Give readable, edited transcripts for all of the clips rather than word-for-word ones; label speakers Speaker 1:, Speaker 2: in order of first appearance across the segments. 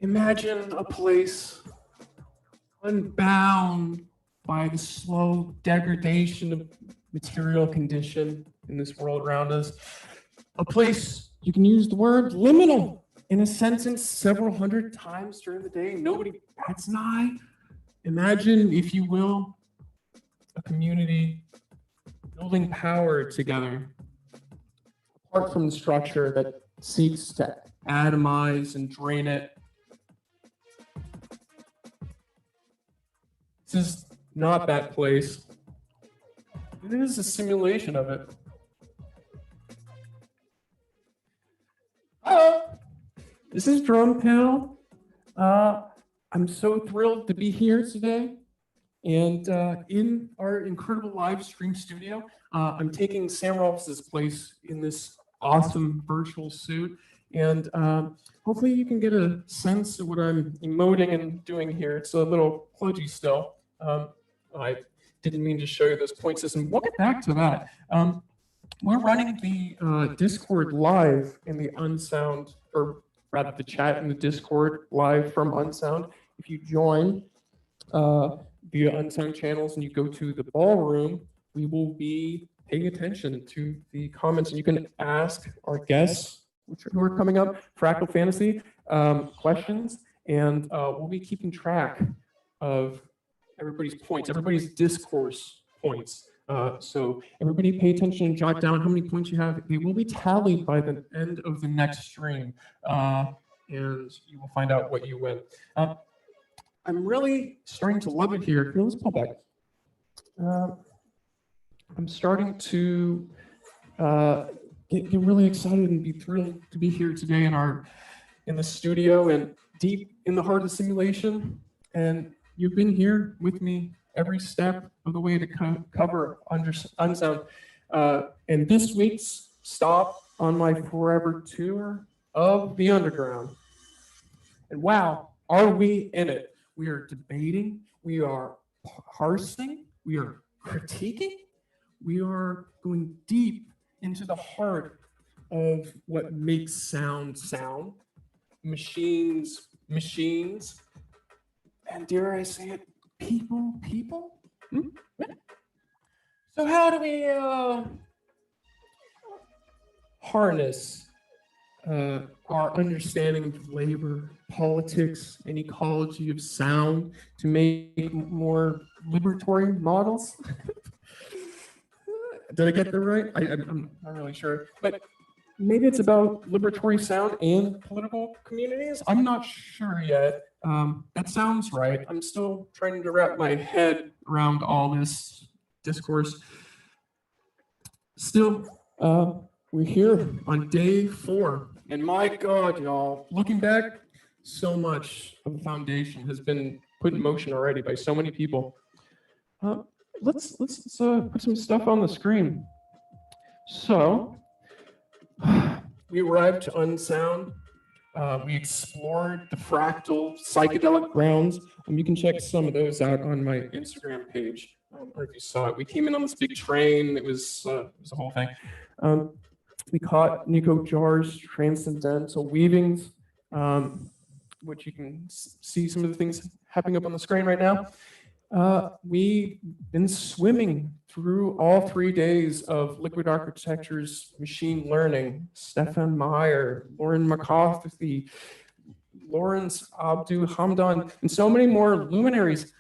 Speaker 1: Imagine a place unbound by the slow degradation of material condition in this world around us. A place you can use the word liminal in a sentence several hundred times during the day. Nobody bats an eye. Imagine, if you will, a community building power together, apart from the structure that seeks to atomize and drain it. This is not that place. It is a simulation of it. This is Drumpilled. I'm so thrilled to be here today. And in our incredible live stream studio, I'm taking Sam Rolfes' place in this awesome virtual suit. And hopefully you can get a sense of what I'm emoting and doing here. It's a little kludgy still. I didn't mean to show you this point system. We'll get back to that. We're running the Discord live in the Unsound, or rather the chat in the Discord live from Unsound. If you join via Unsound channels and you go to the ballroom, we will be paying attention to the comments, and you can ask our guests who are coming up, Fractal Fantasy, questions, and we'll be keeping track of everybody's points, everybody's discourse points. So everybody pay attention and jot down how many points you have. They will be tallied by the end of the next stream, and you will find out what you win. I'm really starting to love it here. Here, let's pull back. I'm starting to get really excited and be thrilled to be here today in the studio and deep in the heart of the simulation. And you've been here with me every step of the way to cover Unsound. And this week's stop on my forever tour of the underground. And wow, are we in it? We are debating, we are parsing, we are critiquing, we are going deep into the heart of what makes sound sound. Machines, and dare I say it, people? Hmm? So how do we harness our understanding of labor, politics, and ecology of sound to make more liberatory models? Did I get that right? I'm not really sure. But maybe it's about liberatory sound and political communities? I'm not sure yet. That sounds right. I'm still trying to wrap my head around all this discourse. Still, we're here on day 4. And my God, y'all, looking back, so much of the foundation has been put in motion already by so many people. Let's put some stuff on the screen. So, we arrived to Unsound. We explored the fractal psychedelic grounds. You can check some of those out on my Instagram page. I don't know if you saw it. We came in on this big train. It was a whole thing. We caught Nico Jar's transcendental weavings, which you can see some of the things happening up on the screen right now. We've been swimming through all 3 days of Liquid Architecture's machine learning. Stefan Meyer, Lauren McCarthy, Lawrence Abdu Hamdan, and so many more luminaries,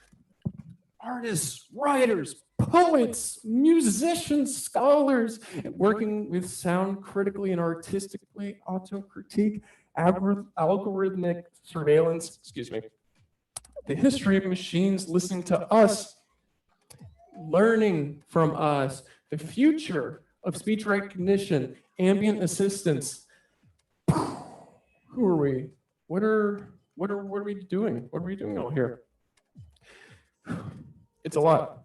Speaker 1: artists, writers, poets, musicians, scholars, working with sound critically and artistically, auto-critique, algorithmic surveillance, the history of machines listening to us, learning from us, the future of speech recognition, ambient assistance. Who are we? What are we doing? What are we doing all here? It's a lot.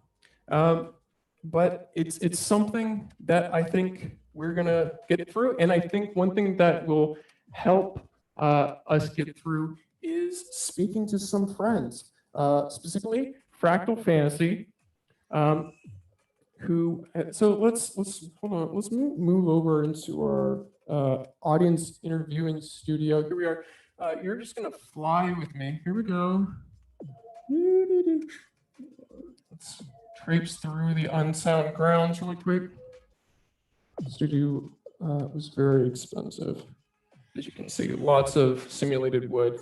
Speaker 1: But it's something that I think we're gonna get through. And I think one thing that will help us get through is speaking to some friends, specifically Fractal Fantasy, so let's hold on, let's move over into our audience interviewing studio. Here we are. You're just gonna fly with me. Here we go. Let's traipse through the Unsound grounds really quick. Studio was very expensive. As you can see, lots of simulated wood.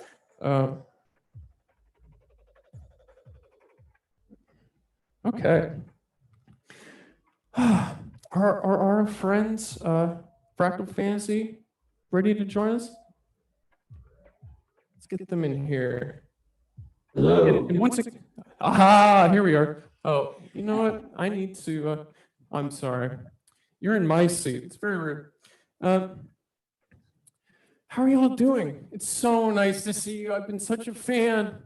Speaker 1: Okay. Are our friends, Fractal Fantasy, ready to join us? Let's get them in here.
Speaker 2: Hello.
Speaker 1: And once again, aha, here we are. Oh, you know what? I need to, I'm sorry. You're in my seat. It's very rude. How are y'all doing? It's so nice to see you. I've been such a fan.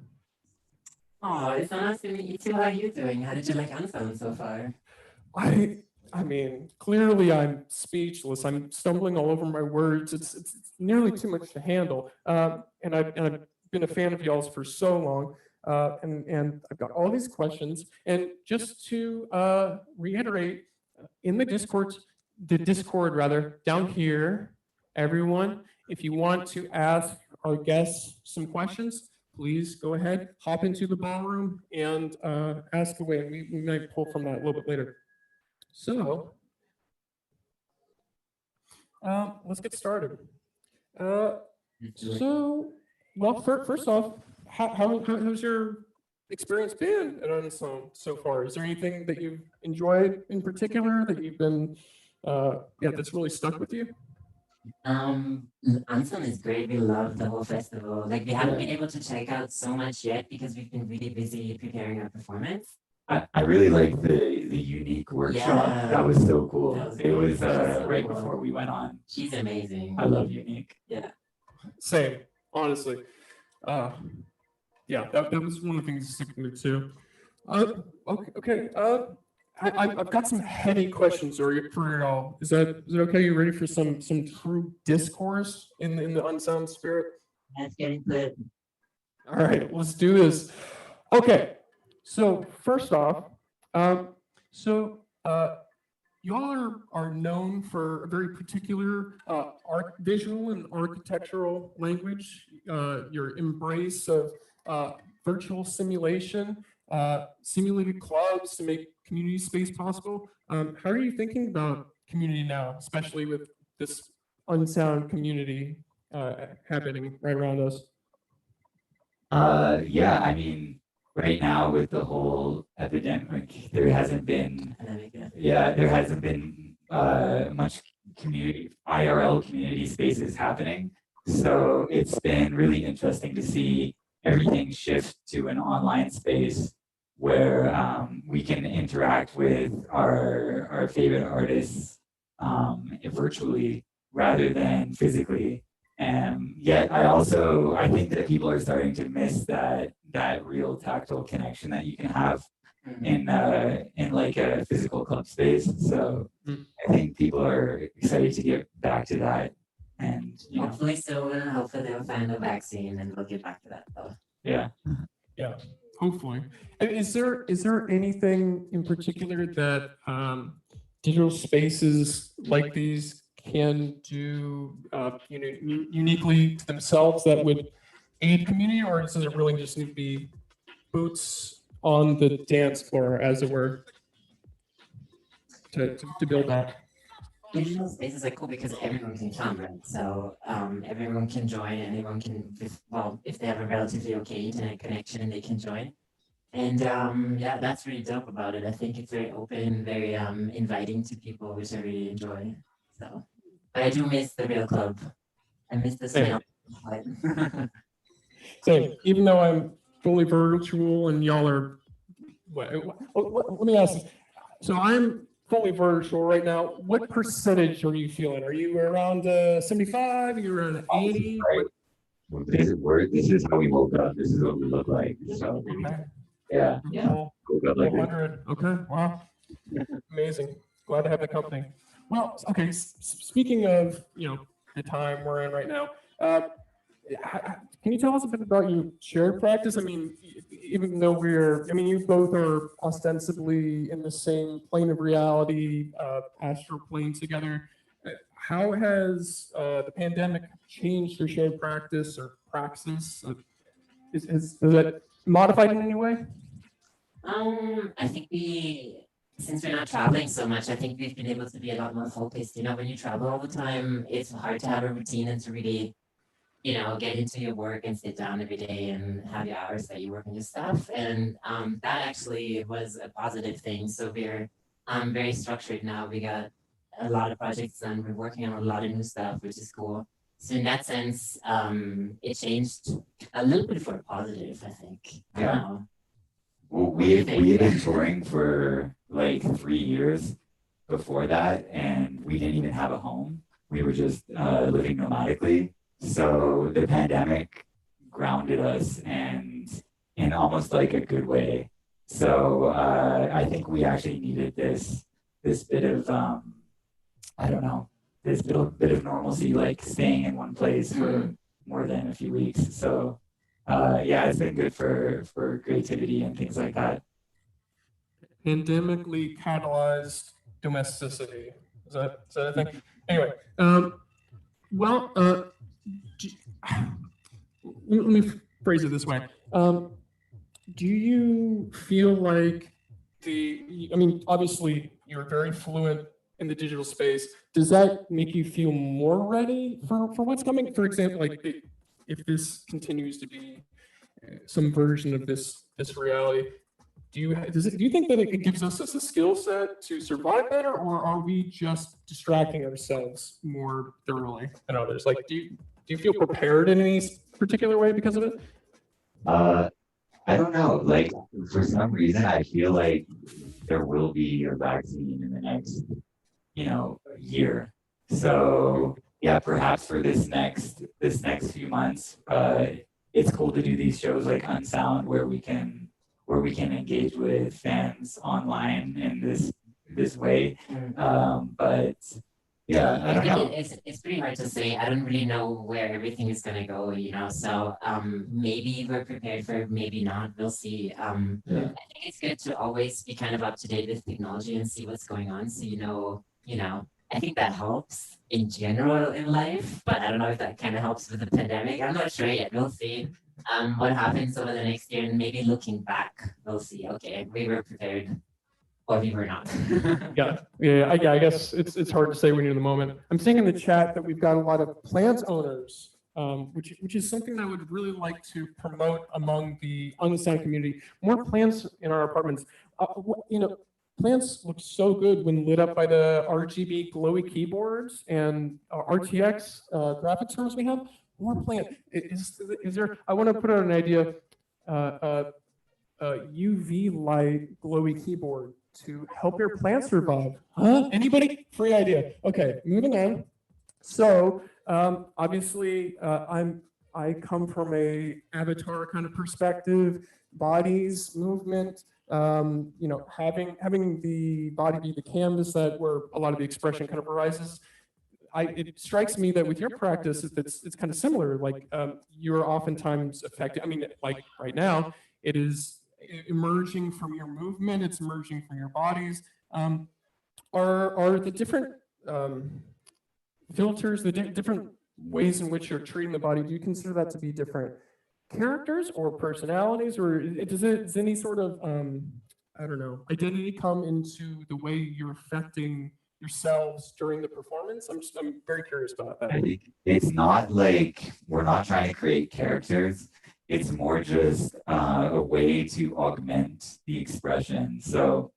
Speaker 2: Oh, it's so nice to meet you too. How are you doing? How did you like Unsound so far?
Speaker 1: I mean, clearly I'm speechless. I'm stumbling all over my words. It's nearly too much to handle. And I've been a fan of y'all's for so long. And I've got all these questions. And just to reiterate, in the Discord rather, down here, everyone, if you want to ask our guests some questions, please go ahead, hop into the ballroom and ask away. We might pull from that a little bit later. So, let's get started. Well, first off, how's your experience been at Unsound so far? Is there anything that you've enjoyed in particular that you've been, that's really stuck with you?
Speaker 2: Unsound is great. We love the whole festival. Like, we haven't been able to check out so much yet because we've been really busy preparing our performance.
Speaker 3: I really like the unique workshop.
Speaker 2: Yeah.
Speaker 3: That was so cool. It was
Speaker 2: so
Speaker 3: right
Speaker 2: cool.
Speaker 3: before we went on.
Speaker 2: She's amazing.
Speaker 3: I love unique.
Speaker 2: Yeah.
Speaker 1: Same, honestly. Yeah, that was one of the things that stuck with me too. Okay. I've got some heavy questions for y'all. Is that okay? You ready for some true discourse in the Unsound spirit?
Speaker 2: Let's get into it.
Speaker 1: All right, let's do this. Okay, so first off, y'all are known for a very particular visual and architectural language. Your embrace of virtual simulation, simulated clubs to make community space possible. How are you thinking about community now, especially with this Unsound community happening right around us?
Speaker 3: Yeah, I mean, right now with the whole epidemic, there hasn't been much IRL community spaces happening. So it's been really interesting to see everything shift to an online space where we can interact with our favorite artists virtually rather than physically. And yet I think that people are starting to miss that real tactile connection that you can have in like a physical club space. So I think people are excited to get back to that. And
Speaker 2: hopefully soon, hopefully they'll find a vaccine and we'll get back to that though.
Speaker 3: Yeah.
Speaker 1: Hopefully. And is there anything in particular that digital spaces like these can do uniquely to themselves that would aid community, or does it really just need to be boots on the dance floor, as it were, to build that?
Speaker 2: Digital spaces are cool because everyone can come, right? So everyone can join, and everyone can, if they have a relatively okay internet connection, they can join. And yeah, that's really dope about it. I think it's very open, very inviting to people, which I really enjoy. So, but I do miss the real club. I miss the smell.
Speaker 1: Same. Even though I'm fully virtual and y'all are, let me ask you. So I'm fully virtual right now. What percentage are you feeling? Are you around 75? Are you around 80?
Speaker 3: Right. Well, this is how we woke up. This is what we look like. So yeah. Woke up like
Speaker 1: 100. Okay. Wow. Amazing. Glad to have the company. Well, okay. Speaking of the time we're in right now, can you tell us a bit about your shared practice? I mean, even though you both are ostensibly in the same plane of reality, astral plane together. how has the pandemic changed your show practice or praxis? Is that modified in any way?
Speaker 2: I think since we're not traveling so much, I think we've been able to be a lot more focused. When you travel all the time, it's hard to have a routine and to really, get into your work and sit down every day and have your hours that you work on your stuff. And that actually was a positive thing. So we're very structured now. We got a lot of projects done. We're working on a lot of new stuff, which is cool. So in that sense, it changed a little bit for a positive, I think.
Speaker 3: Yeah. Well, we had been touring for like 3 years before that, and we didn't even have a home. We were just living nomadically. So the pandemic grounded us, and in almost like a good way. So I think we actually needed this bit of I don't know, this little bit of normalcy, like staying in one place for more than a few weeks. So yeah, it's been good for creativity and things like that.
Speaker 1: Pandemically catalyzed domesticity. Is that a thing? Anyway, well, let me phrase it this way. Do you feel like obviously you're very fluent in the digital space. Does that make you feel more ready for what's coming? For example, like if this continues to be some version of this reality, do you think that it gives us a skill set to survive better, or are we just distracting ourselves more thoroughly than others? Like, do you feel prepared in any particular way because of it?
Speaker 3: I don't know. Like, for some reason, I feel like there will be a vaccine in the next, year. So yeah, perhaps for this next few months, it's cool to do these shows like Unsound where we can engage with fans online in this way. But yeah, I don't know.
Speaker 2: It's pretty hard to say. I don't really know where everything is gonna go, So maybe we're prepared for it, maybe not. We'll see. I think it's good to always be kind of up to date with technology and see what's going on. So I think that helps in general in life, but I don't know if that kind of helps with the pandemic. I'm not sure yet. We'll see what happens over the next year, and maybe looking back, we'll see. Okay, we were prepared. Or we were not.
Speaker 1: I guess it's hard to say when you're in the moment. I'm seeing in the chat that we've got a lot of plant owners, which is something I would really like to promote among the Unsound community. More plants in our apartments. Plants look so good when lit up by the RGB glowy keyboards and RTX graphics cards we have. More plant. Is there? I want to put out an idea. UV light glowy keyboard to help your plant survive. Huh? Anybody? Free idea. Okay, moving on. So obviously, I come from a avatar kind of perspective, bodies, movement. Having the body be the canvas that where a lot of the expression kind of arises. It strikes me that with your practice, it's kind of similar. Like you're oftentimes affected. Like right now, it is emerging from your movement, it's emerging from your bodies. Are the different filters, the different ways in which you're treating the body, do you consider that to be different characters or personalities, or does any sort of identity come into the way you're affecting yourselves during the performance? I'm very curious about that.
Speaker 3: I think it's not like we're not trying to create characters. It's more just a way to augment the expression. So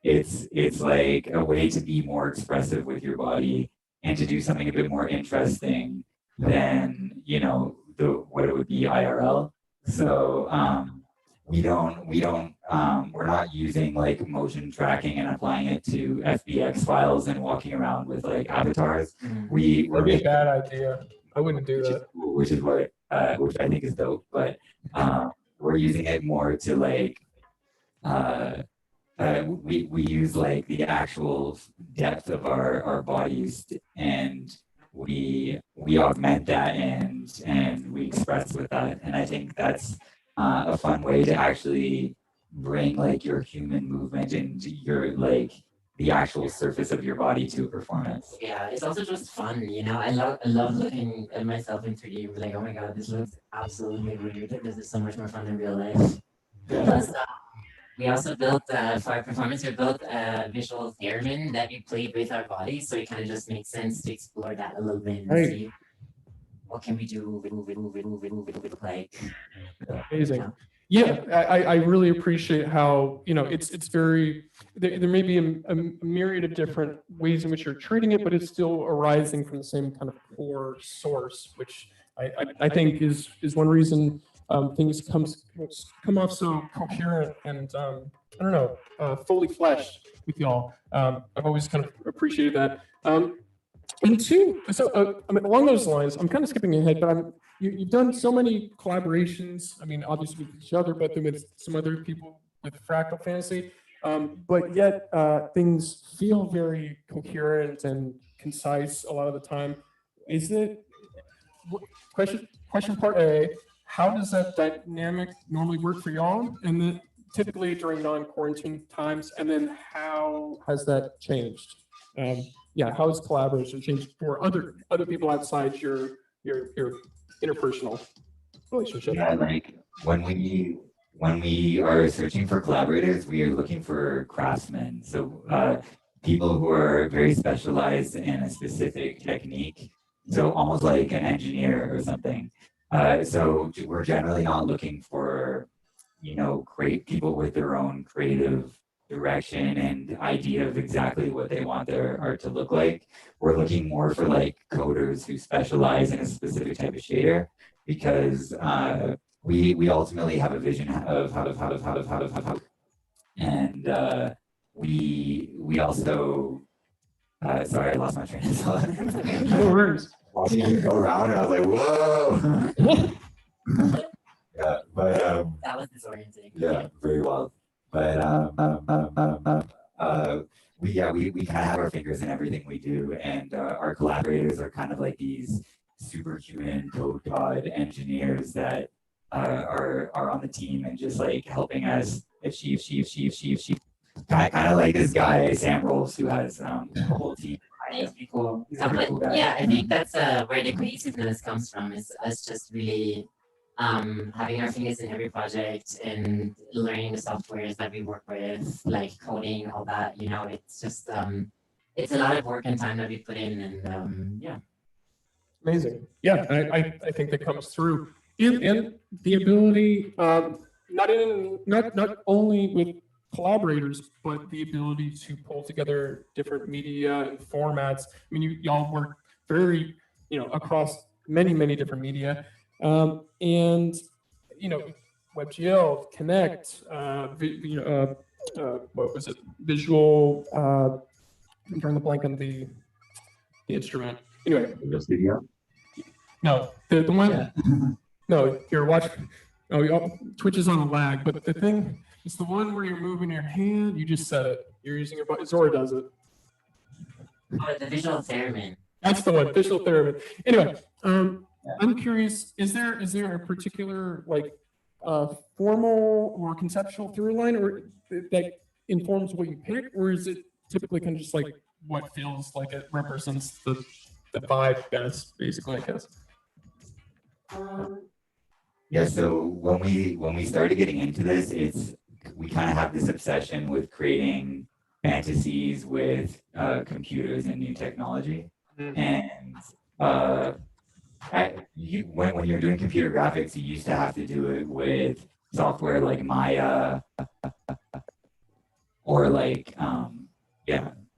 Speaker 3: it's like a way to be more expressive with your body and to do something a bit more interesting than what it would be IRL. So we're not using like motion tracking and applying it to FBX files and walking around with like avatars.
Speaker 1: That'd be a bad idea. I wouldn't do that.
Speaker 3: Which I think is dope, but we're using it more to like we use like the actual depth of our bodies, and we augment that and we express with that, and I think that's a fun way to actually bring like your human movement and your like the actual surface of your body to a performance.
Speaker 2: Yeah, it's also just fun, you know. I love looking at myself in 3D and be like, oh my god, this looks absolutely weird. This is so much more fun than real life. Plus, we also built for our performance, we built a visual theremin that we played with our bodies, so it kind of just makes sense to explore that a little bit and
Speaker 1: Right.
Speaker 2: see what can we do like.
Speaker 1: Amazing. Yeah, I really appreciate how, you know, it's very, there may be a myriad of different ways in which you're treating it, but it's still arising from the same kind of core source, which I think is one reason things come off so coherent and, I don't know, fully fleshed with y'all. I've always kind of appreciated that. And two, so I mean, along those lines, I'm kind of skipping ahead, but you've done so many collaborations. I mean, obviously with each other, but then with some other people with Fractal Fantasy. But yet things feel very coherent and concise a lot of the time. Is it question part A? How does that dynamic normally work for y'all? And then typically during non-quarantine times, and then how has that changed? Yeah, how has collaboration changed for other people outside your interpersonal relationship?
Speaker 3: Yeah, like when we are searching for collaborators, we are looking for craftsmen. So people who are very specialized in a specific technique. So almost like an engineer or something. So we're generally not looking for, you know, great people with their own creative direction and idea of exactly what they want their art to look like. We're looking more for like coders who specialize in a specific type of shader, because we ultimately have a vision of how, and we also sorry, I lost my train of thought.
Speaker 1: No worries.
Speaker 3: Watching it go around, and I was like, whoa. Yeah, but
Speaker 2: That was disorienting.
Speaker 3: yeah, very well. But we kind of have our fingers in everything we do, and our collaborators are kind of like these superhuman code god engineers that are on the team and just like helping us achieve. Kind of like this guy Sam Rolfes, who has a whole team.
Speaker 2: It's pretty cool.
Speaker 3: He's a pretty cool guy.
Speaker 2: Yeah, I think that's where the cohesiveness comes from. Is us just really having our fingers in every project and learning the softwares that we work with, like coding, all that. You know, it's just it's a lot of work and time that we put in, and yeah.
Speaker 1: Amazing. Yeah, I think that comes through. And the ability, not only with collaborators, but the ability to pull together different media and formats. I mean, y'all work very, you know, across many different media. And, you know, WebGL, Connect, what was it? Visual, I'm drawing the blank on the instrument. Anyway.
Speaker 3: Visual Studio?
Speaker 1: No, the one,
Speaker 3: Yeah.
Speaker 1: no, you're watching, Twitch is on a lag, but the thing, it's the one where you're moving your hand, you just said it. You're using your button, Zora does it.
Speaker 2: Oh, the visual theremin.
Speaker 1: That's the one, visual theremin. Anyway, I'm curious, is there a particular like formal or conceptual through line or that informs what you pick, or is it typically kind of just like what feels like it represents the vibe best, basically, I guess?
Speaker 3: Yeah, so when we started getting into this, we kind of have this obsession with creating fantasies with computers and new technology. And when you're doing computer graphics, you used to have to do it with software like Maya or like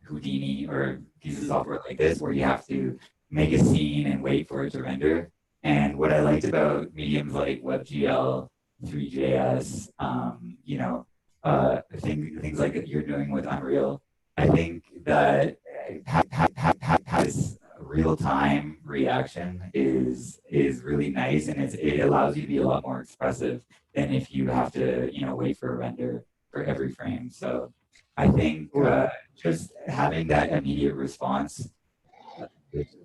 Speaker 3: Houdini or pieces of software like this, where you have to make a scene and wait for it to render. And what I liked about mediums like WebGL, 3JS, things like that you're doing with Unreal, I think that has real-time reaction is really nice, and it allows you to be a lot more expressive than if you have to wait for a render for every frame. So I think just having that immediate response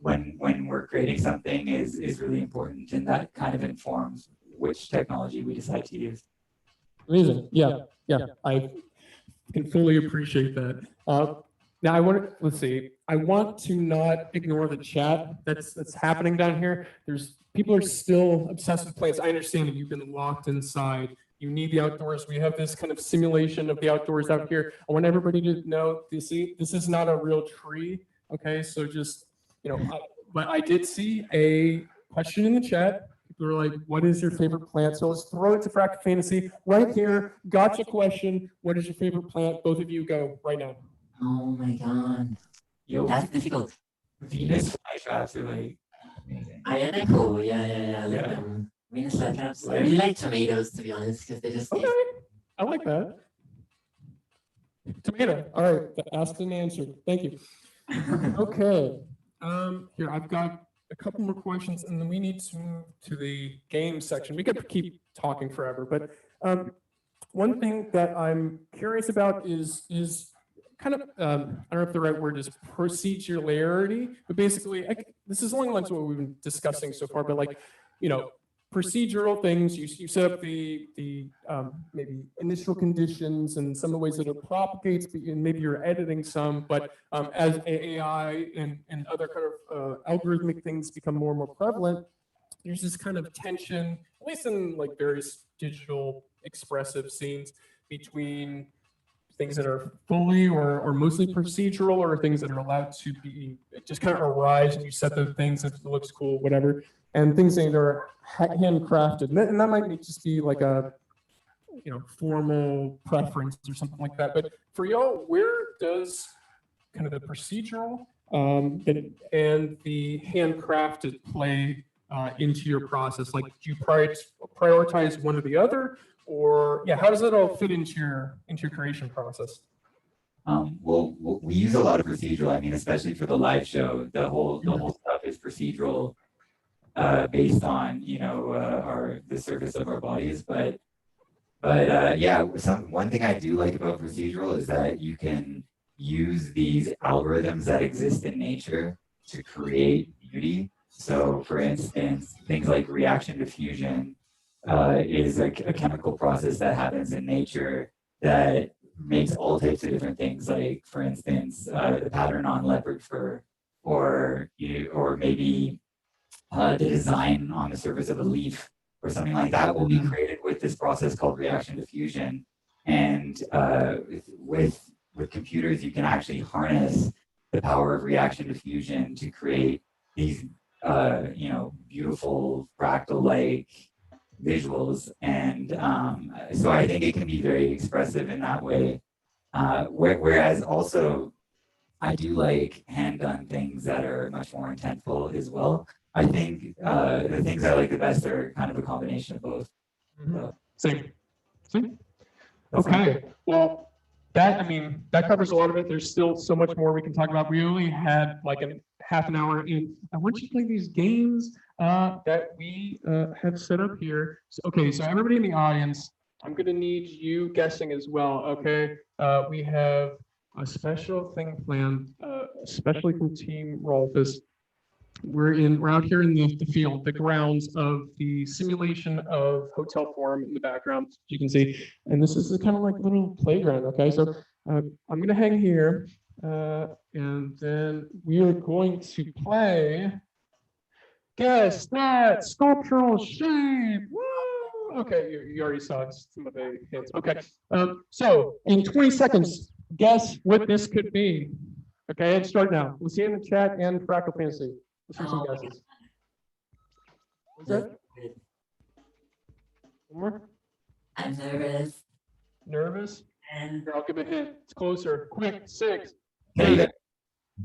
Speaker 3: when we're creating something is really important, and that kind of informs which technology we decide to use.
Speaker 1: Amazing. Yeah, I can fully appreciate that. Now let's see. I want to not ignore the chat that's happening down here. People are still obsessed with plants. I understand that you've been locked inside. You need the outdoors. We have this kind of simulation of the outdoors out here. I want everybody to know this is not a real tree. Okay, so just but I did see a question in the chat. People are like, "What is your favorite plant?" So let's throw it to Fractal Fantasy right here. Gotcha question. What is your favorite plant? Both of you go right now.
Speaker 2: Oh my god.
Speaker 3: Yo,
Speaker 2: That's difficult.
Speaker 3: Venus flytraps are like amazing.
Speaker 2: Yeah, they're cool. Yeah. I like
Speaker 3: Yeah.
Speaker 2: them. Venus flytraps. I really like tomatoes, to be honest, because they just
Speaker 1: Okay, I like that. Tomato. All right, asked and answered. Thank you. Okay. Here I've got a couple more questions, and then we need to move to the game section. We could keep talking forever, but one thing that I'm curious about is kind of I don't know if the right word is procedural, but basically this is along the lines of what we've been discussing so far. But like, procedural things, you set up the maybe initial conditions and some of the ways that it propagates, and maybe you're editing some, but as AI and other kind of algorithmic things become more and more prevalent, there's this kind of tension, at least in like various digital expressive scenes, between things that are fully or mostly procedural, or things that are allowed to be just kind of arise and you set the things if it looks cool, whatever, and things that are handcrafted. And that might just be like a formal preference or something like that. But for y'all, where does kind of the procedural and the handcrafted play into your process? Like, do you prioritize one or the other? Or how does it all fit into your creation process?
Speaker 3: Well, we use a lot of procedural. I mean, especially for the live show, the whole stuff is procedural, based on the surface of our bodies. But one thing I do like about procedural is that you can use these algorithms that exist in nature to create beauty. So, for instance, things like reaction diffusion is a chemical process that happens in nature that makes all types of different things, like, for instance, the pattern on leopard fur, or maybe the design on the surface of a leaf or something like that will be created with this process called reaction diffusion. And with computers, you can actually harness the power of reaction diffusion to create these beautiful fractal-like visuals, and so I think it can be very expressive in that way. Whereas also, I do like hand-done things that are much more intentful as well. I think the things I like the best are kind of a combination of both. So,
Speaker 1: Same. Okay. Well, that covers a lot of it. There's still so much more we can talk about. We only had like a half an hour, and I want you to play these games that we have set up here. So everybody in the audience, I'm going to need you guessing as well. Okay. We have a special thing planned, especially from Team Rolfes. We're out here in the field, the grounds of the simulation of Hotel Forum in the background, as you can see. And this is kind of like a little playground, okay? So I'm going to hang here, and then we are going to play Guess That Sculptural Shape. Woo! Okay, you already saw some of the hints. Okay, so in 20 seconds, guess what this could be. Okay, and start now. We'll see you in the chat and Fractal Fantasy. Let's hear some guesses. What's that? One more?
Speaker 2: I'm nervous.
Speaker 1: Nervous?
Speaker 2: And
Speaker 1: Here, I'll give a hint. It's closer. Quick, 6.
Speaker 3: Teddy bear.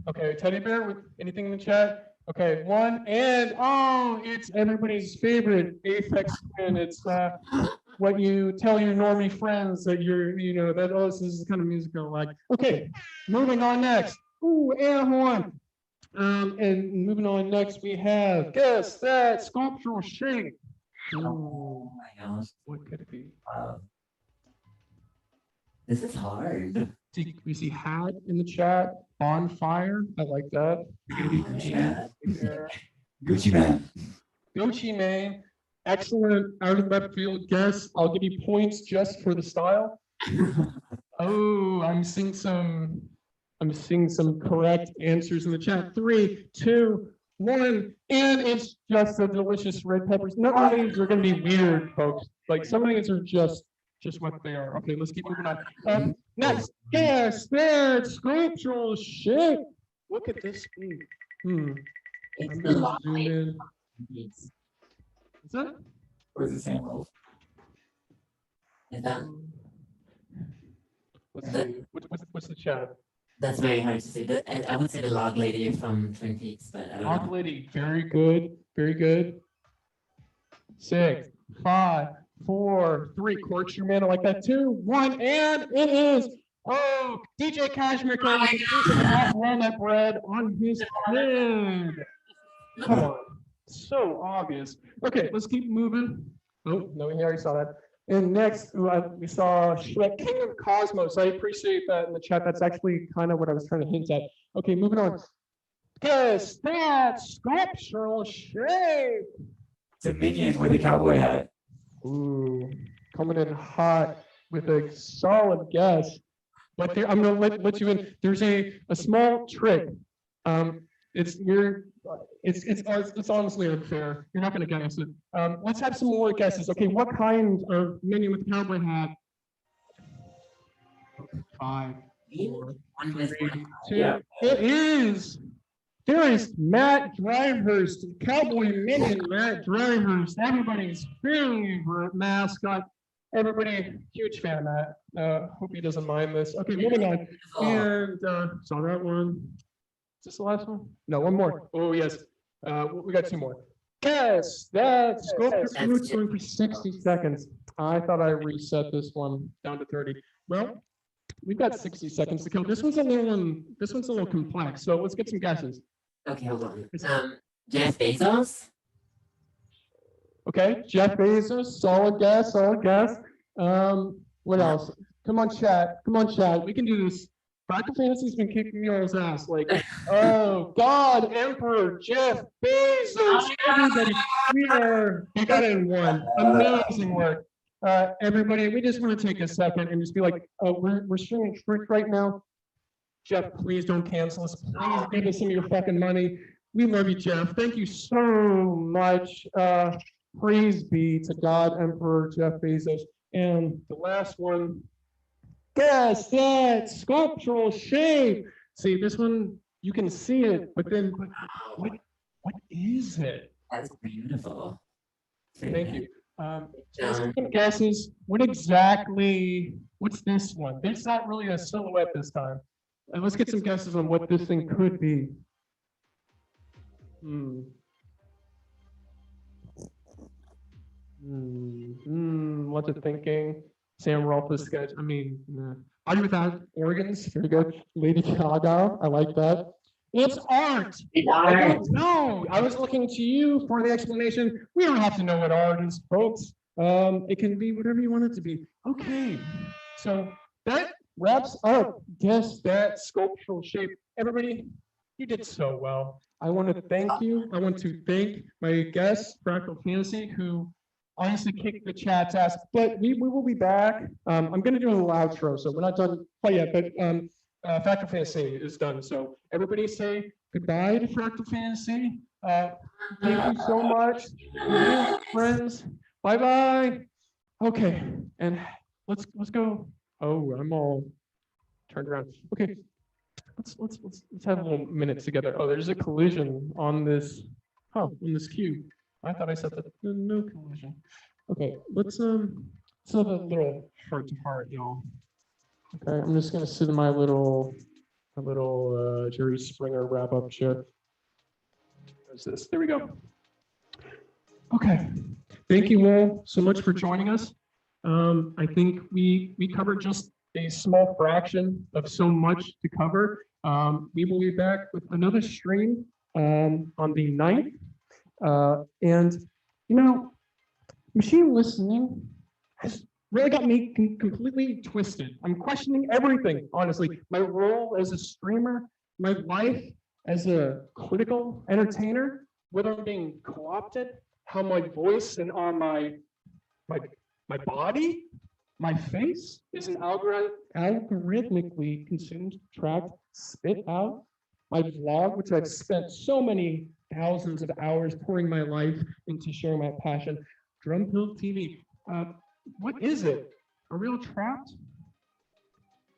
Speaker 1: Okay, teddy bear with anything in the chat? Okay, 1, and it's everybody's favorite Aphex Twin. It's what you tell your normie friends that this is the kind of music I like. Okay, moving on next. Ooh, air horn. And moving on next, we have Guess That Sculptural Shape.
Speaker 2: oh my gosh,
Speaker 1: What could it be?
Speaker 2: this is hard.
Speaker 1: We see hat in the chat. Bonfire. I like that.
Speaker 3: Gucci Man.
Speaker 1: Yeah.
Speaker 3: Gucci Man.
Speaker 1: Gucci Mane. Excellent out of left field guess. I'll give you points just for the style. Oh, I'm seeing some I'm seeing some correct answers in the chat. 3, 2, 1, and it's just the delicious red peppers. None of these are going to be weird, folks. Like some of these are just what they are. Okay, let's keep moving on. Next, guess that sculptural shape. Look at this thing.
Speaker 2: It's
Speaker 1: I'm
Speaker 2: the
Speaker 1: gonna
Speaker 2: long
Speaker 1: zoom
Speaker 2: lady.
Speaker 1: in. Is that?
Speaker 3: Or is it Sam Rolfes?
Speaker 2: Is that?
Speaker 1: Let's see. What's the chat?
Speaker 2: That's very hard to say. I would say the log lady from Twin Peaks, but I don't
Speaker 1: Hawk
Speaker 2: know.
Speaker 1: lady, very good, very good. 6, 5, 4, 3. Court your man, I like that. 2, 1, and it is. Oh, DJ Cashmere Cat with a piece of hot walnut bread on his head. Come on, so obvious. Okay, let's keep moving. Oh no, we already saw that. And next, we saw Shrek, King of Cosmos. I appreciate that in the chat. That's actually kind of what I was trying to hint at. Okay, moving on. Guess that sculptural shape.
Speaker 3: It's a minion with a cowboy hat.
Speaker 1: Ooh, coming in hot with a solid guess. But there, I'm gonna let you in. There's a small trick. It's honestly unfair. You're not gonna guess it. Let's have some more guesses. Okay, what kind of minion with cowboy hat? 5, 4, 3, 2.
Speaker 3: Yeah.
Speaker 1: It is. There is Matt Dryhurst, cowboy minion Matt Dryhurst, everybody's favorite mascot. Everybody, huge fan of that. Hope he doesn't mind this. Okay, moving on. And saw that one. Is this the last one? No, one more. Oh, yes. We got 2 more. Guess that sculpture fruit's going for 60 seconds. I thought I reset this one down to 30. Well, we've got 60 seconds to kill. This one's a little complex. So let's get some guesses.
Speaker 2: Okay, hold on. Jeff Bezos?
Speaker 1: Okay, Jeff Bezos, solid guess, solid guess. What else? Come on, chat. Come on, chat. We can do this. Fractal Fantasy's been kicking y'all's ass. Like, oh, God, Emperor, Jeff Bezos, everybody. We got it in one. Amazing work. Everybody, we just want to take a second and just be like, we're streaming Twitch right now. Jeff, please don't cancel us. Please give us some of your fucking money. We love you, Jeff. Thank you so much. Praise be to God, Emperor Jeff Bezos. And the last one, guess that sculptural shape. See, this one, you can see it, but then what is it?
Speaker 2: That's beautiful.
Speaker 1: Thank you. Some guesses. What's this one? There's not really a silhouette this time. And let's get some guesses on what this thing could be. Lots of thinking. Sam Rolfes sketch. I mean, Art Without Organs. Very good. Lady Gaga. I like that. It's art. I don't know. I was looking to you for the explanation. We don't have to know what art is, folks. It can be whatever you want it to be. Okay. So that wraps up Guess That Sculptural Shape. Everybody, you did so well. I want to thank you. I want to thank my guest, Fractal Fantasy, who honestly kicked the chat's ass. But we will be back. I'm going to do a little outro, so we're not done quite yet. But Fractal Fantasy is done. So everybody say goodbye to Fractal Fantasy. Thank you so much, friends. Bye bye. Okay, and let's go. Oh, I'm all turned around. Okay, let's have a little minute together. Oh, there's a collision on this. Oh, on this cube. I thought I said that no collision. Okay, let's have a little heart to heart, y'all. Okay, I'm just gonna sit in my little Jerry Springer wrap up chair. There's this. There we go. Okay, thank you all so much for joining us. I think we covered just a small fraction of so much to cover. We will be back with another stream on the 9th. And you know, machine listening has really got me completely twisted. I'm questioning everything, honestly. My role as a streamer, my life as a critical entertainer, whether I'm being co-opted, how my voice and on my body My face is an algorithmically consumed, tracked, spit out. My vlog, which I've spent so many thousands of hours pouring my life into sharing my passion. Drumpilled TV. What is it? A real trap?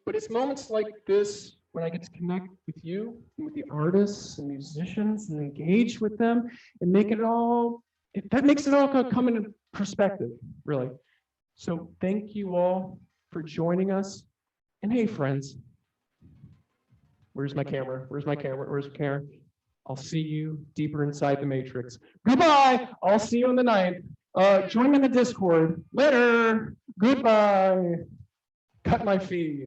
Speaker 1: But it's moments like this when I get to connect with you, and with the artists and musicians, and engage with them, and make it all. That makes it all come into perspective, really. So thank you all for joining us. And hey, friends, where's my camera? Where's my camera? Where's the camera? I'll see you deeper inside the matrix. Goodbye. I'll see you on the 9th. Join me in the Discord. Later. Goodbye. Cut my feed.